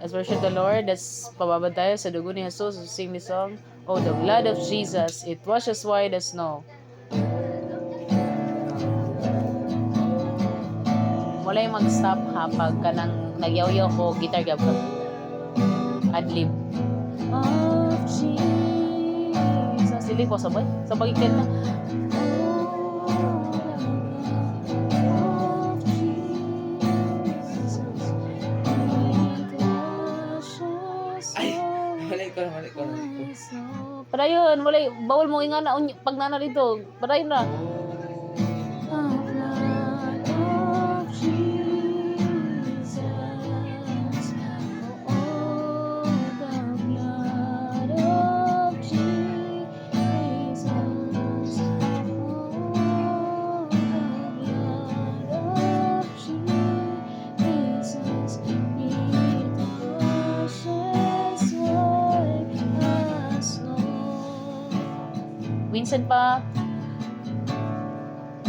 Let's worship the Lord. Let's pababad tayo sa dugo ni Jesus. Sing this song. Oh, the blood of Jesus, it washes white as snow. Wala yung mag-stop ha pag ka nang nagyaw-yaw ko, guitar gab ka. Adlib. Of Jesus. Dili ko sabay. Sa pagkikin na. Mali ko. Padayon, wala bawal mo ingana pag nana dito. Padayon na. Minsan pa.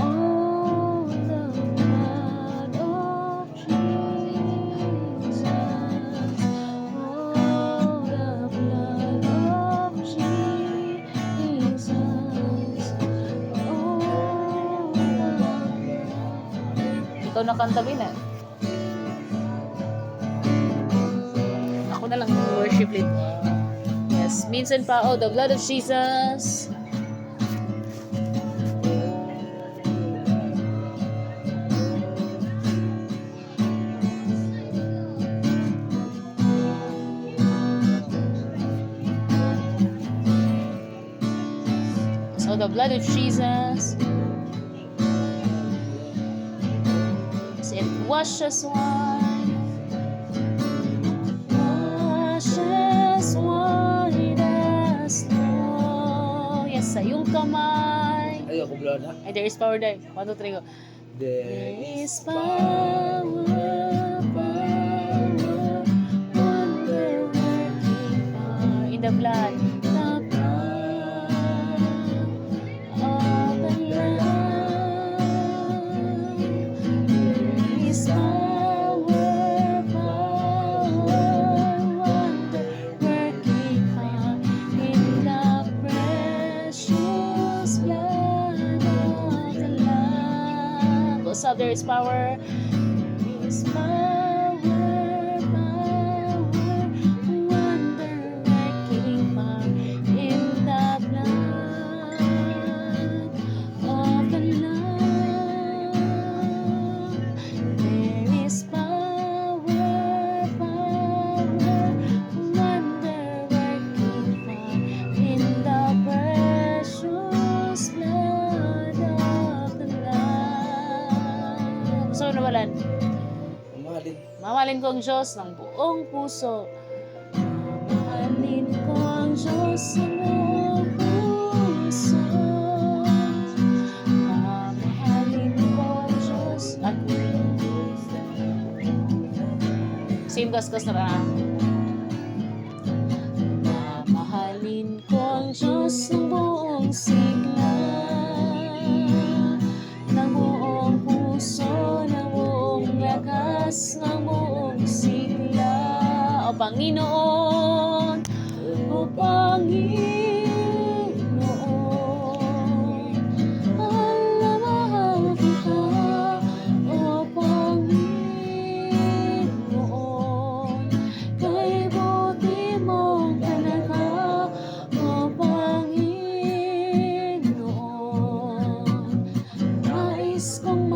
Oh, the blood of Jesus. Oh, the blood of Jesus. Oh, ikaw na kantabi na. Ako na lang worship lead. Yes, minsan pa. Oh, the blood of Jesus. So the blood of Jesus, it washes white, as snow. Yes, sa iyong kamay. Ay, ako blood ha? Ay, there is power there. 1, 2, 3, go. There is power, wonder working power in the blood. There is power. There is power, wonder-working power in the blood of the Lamb. There is power, wonder-working power in the precious blood of the Lamb. So, nawalan. Mamahalin ko ang Diyos ng buong puso. Mamahalin ko ang Diyos ng buong puso. Mamahalin ko ang Diyos. Same gasgas na lang. Mamahalin ko ang Diyos ng buong sigla. Ng buong puso, ng buong lakas, ng buong sigla. O Panginoon, o Panginoon, alam kita, o Panginoon, kay buti mong talaga, o Panginoon, nais kong